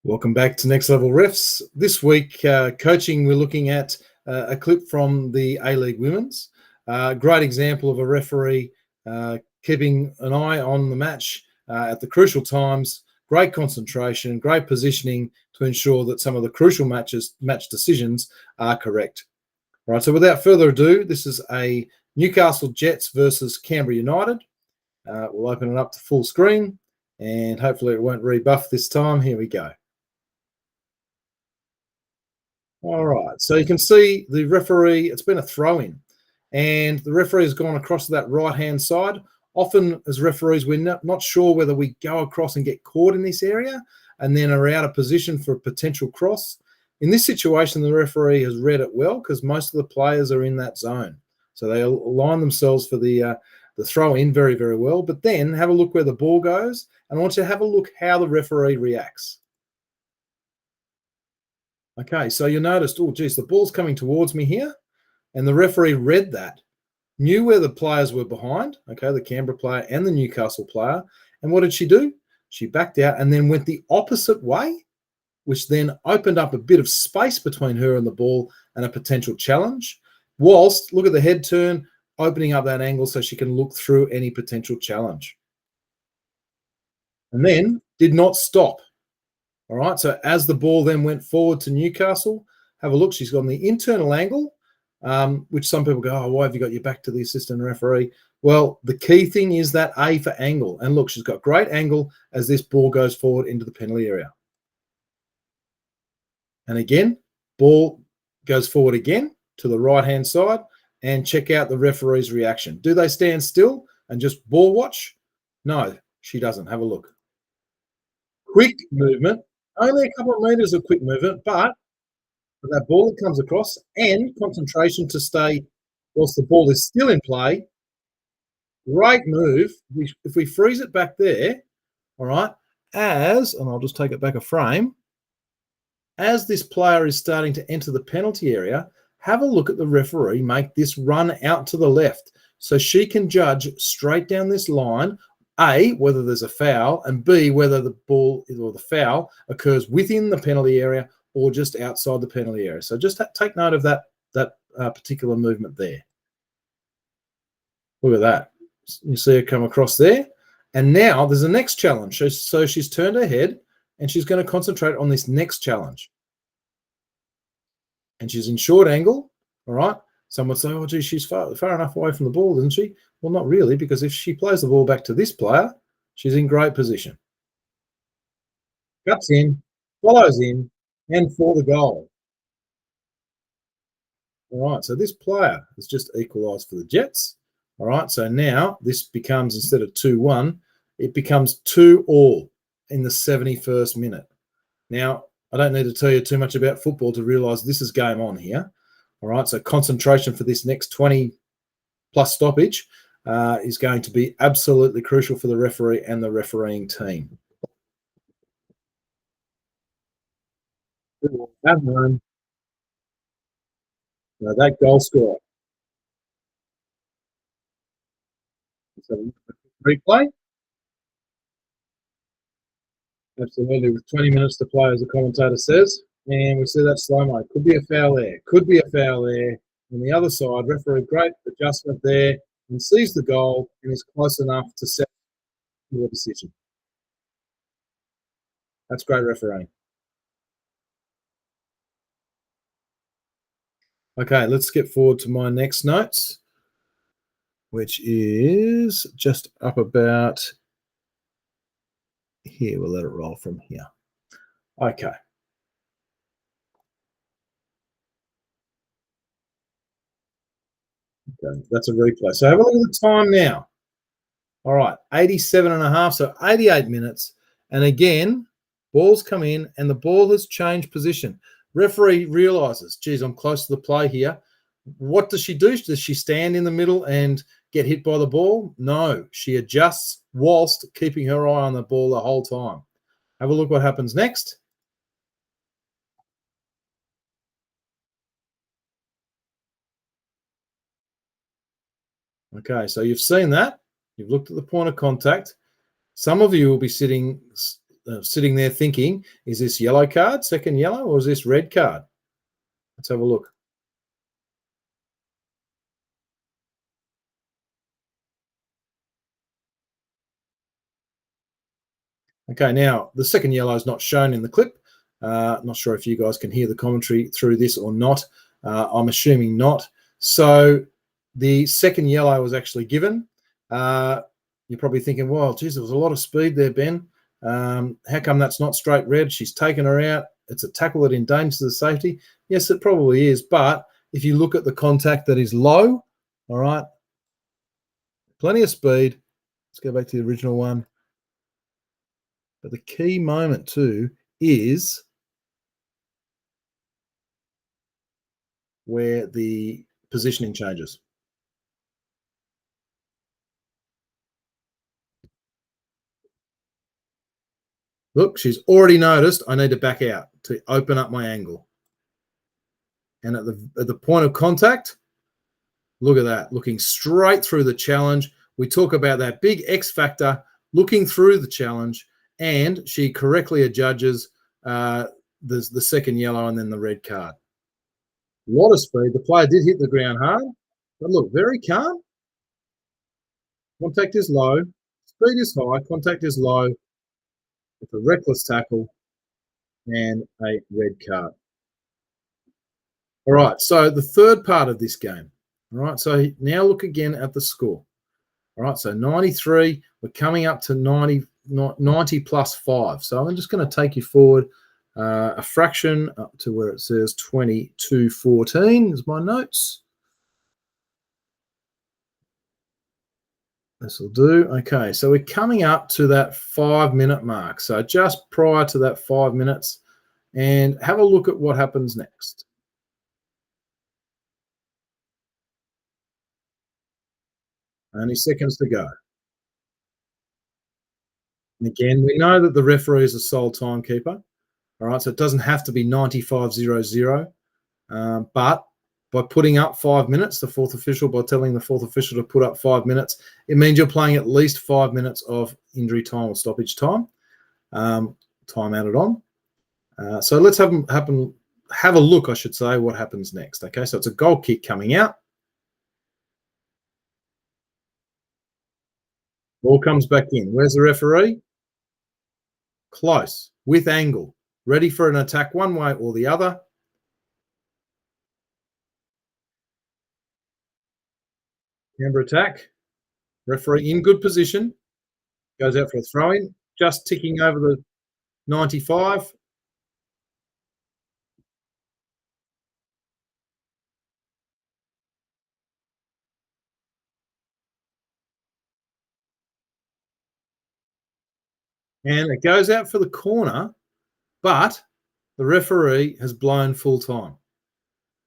Welcome back to Next Level Refs. This week, coaching, we're looking at a clip from the A-League Women's. Great example of a referee keeping an eye on the match at the crucial times, great concentration, great positioning to ensure that some of the crucial match decisions are correct. All right, so without further ado, this is a Newcastle Jets versus Canberra United. We'll open it up to full screen and hopefully it won't rebuff this time. Here we go. All right, so you can see the referee, it's been a throw-in, and the referee has gone across to that right-hand side. Often, as referees, we're not sure whether we go across and get caught in this area and then are out of position for a potential cross. In this situation, the referee has read it well because most of the players are in that zone. So they align themselves for the throw-in very, very well. But then have a look where the ball goes, and I want you to have a look how the referee reacts. Okay, so you noticed, oh, geez, the ball's coming towards me here. And the referee read that, knew where the players were behind, okay, the Canberra player and the Newcastle player. And what did she do? She backed out and then went the opposite way, which then opened up a bit of space between her and the ball and a potential challenge, whilst, look at the head turn, opening up that angle so she can look through any potential challenge. And then did not stop. All right, so as the ball then went forward to Newcastle, have a look. She's got the internal angle, which some people go, oh, why have you got your back to the assistant referee? Well, the key thing is that A for angle. And look, she's got great angle as this ball goes forward into the penalty area. And again, ball goes forward again to the right-hand side, and check out the referee's reaction. Do they stand still and just ball watch? No, she doesn't. Have a look. Quick movement. Only a couple of meters of quick movement, but that ball that comes across and concentration to stay whilst the ball is still in play. Great move. If we freeze it back there, all right, and I'll just take it back a frame, as this player is starting to enter the penalty area, have a look at the referee make this run out to the left so she can judge straight down this line, A, whether there's a foul, and B, whether the ball or the foul occurs within the penalty area or just outside the penalty area. So just take note of that particular movement there. Look at that. You see her come across there. And now there's a next challenge. So she's turned her head and she's going to concentrate on this next challenge. And she's in short angle, all right? Some would say, oh, gee, she's far enough away from the ball, isn't she? Well, not really, because if she plays the ball back to this player, she's in great position. Cuts in, follows in, and for the goal. All right, so this player has just equalised for the Jets. All right, so now this becomes, instead of 2-1, it becomes 2-2 in the 71st minute. Now, I don't need to tell you too much about football to realise this is game on here. All right, so concentration for this next 20-plus stoppage is going to be absolutely crucial for the referee and the refereeing team. Have one. Now that goal scorer. So replay. Absolutely, with 20 minutes to play, as the commentator says. And we see that slow-mo. Could be a foul there. Could be a foul there. On the other side, referee, great adjustment there, and sees the goal and is close enough to set the decision. That's great refereeing. Okay, let's skip forward to my next notes, which is just up about here. We'll let it roll from here. Okay. Okay, that's a replay. So have a look at the time now. All right, 87 and a half, so 88 minutes. And again, ball's come in and the ball has changed position. Referee realizes, geez, I'm close to the play here. What does she do? Does she stand in the middle and get hit by the ball? No, she adjusts whilst keeping her eye on the ball the whole time. Have a look what happens next. Okay, so you've seen that. You've looked at the point of contact. Some of you will be sitting sitting there thinking, is this yellow card, second yellow, or is this red card? Let's have a look. Okay, now the second yellow is not shown in the clip. Not sure if you guys can hear the commentary through this or not. I'm assuming not. So the second yellow was actually given. You're probably thinking, well, geez, there was a lot of speed there, Ben. How come that's not straight red? She's taken her out. It's a tackle that endangers the safety. Yes, it probably is. But if you look at the contact that is low, all right, plenty of speed. Let's go back to the original one. But the key moment too is where the positioning changes. Look, she's already noticed I need to back out to open up my angle. And at the point of contact, look at that, looking straight through the challenge. We talk about that big X factor, looking through the challenge, and she correctly adjudges the second yellow and then the red card. A lot of speed. The player did hit the ground hard, but look, very calm. Contact is low, speed is high, contact is low. It's a reckless tackle and a red card. All right, so the third part of this game. All right, so now look again at the score. All right, so 93, we're coming up to 90 plus 5. So I'm just going to take you forward a fraction up to where it says 22:14 is my notes. This will do. Okay, so we're coming up to that 5-minute mark. So just prior to that 5 minutes, and have a look at what happens next. Only seconds to go. And again, we know that the referee is a sole timekeeper. All right, so it doesn't have to be 95:00, but by putting up 5 minutes, the fourth official, by telling the fourth official to put up 5 minutes, it means you're playing at least 5 minutes of injury time or stoppage time. Time added on. So let's have a look, I should say, what happens next. Okay, so it's a goal kick coming out. Ball comes back in. Where's the referee? Close, with angle, ready for an attack one way or the other. Canberra attack. Referee in good position. Goes out for a throw-in. Just ticking over the 95. And it goes out for the corner, but the referee has blown full time.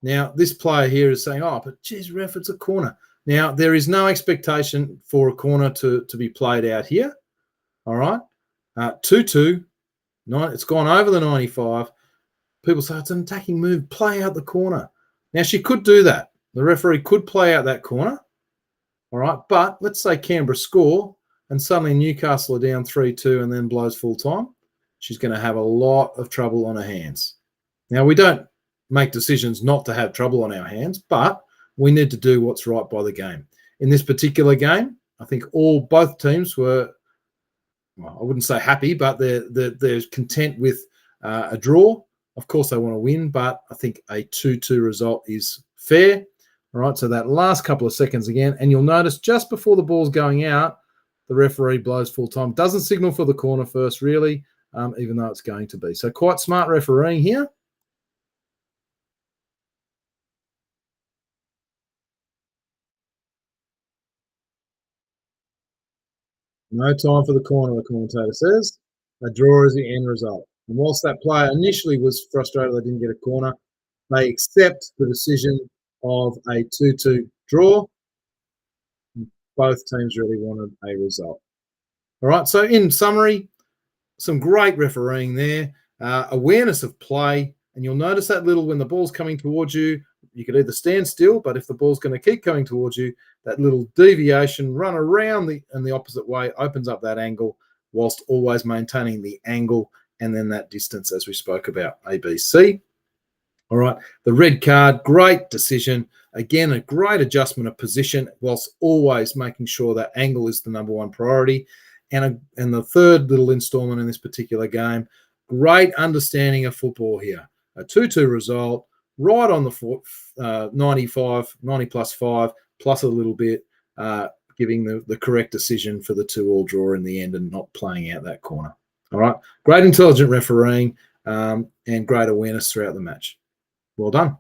Now, this player here is saying, oh, but geez, ref, it's a corner. Now, there is no expectation for a corner to be played out here. All right. 2-2. It's gone over the 95. People say it's an attacking move. Play out the corner. Now, she could do that. The referee could play out that corner. All right. But let's say Canberra score and suddenly Newcastle are down 3-2 and then blows full time. She's going to have a lot of trouble on her hands. Now, we don't make decisions not to have trouble on our hands, but we need to do what's right by the game. In this particular game, I think both teams were, well, I wouldn't say happy, but they're content with a draw. Of course, they want to win, but I think a 2-2 result is fair. All right, so that last couple of seconds again, and you'll notice just before the ball's going out, the referee blows full time. Doesn't signal for the corner first, really, even though it's going to be. So quite smart refereeing here. No time for the corner, the commentator says. A draw is the end result. And whilst that player initially was frustrated they didn't get a corner, they accept the decision of a 2-2 draw. Both teams really wanted a result. All right, so in summary, some great refereeing there, awareness of play, and you'll notice that little when the ball's coming towards you, you could either stand still, but if the ball's going to keep coming towards you, that little deviation, run around in the opposite way, opens up that angle. whilst always maintaining the angle and then that distance as we spoke about, A, B, C. All right, the red card, great decision. Again, a great adjustment of position whilst always making sure that angle is the number one priority. And the third little installment in this particular game, great understanding of football here. A 2-2 result, right on the foot, 90 plus 5, plus a little bit, giving the correct decision for the 2-2 draw in the end and not playing out that corner. All right, great intelligent refereeing and great awareness throughout the match. Well done.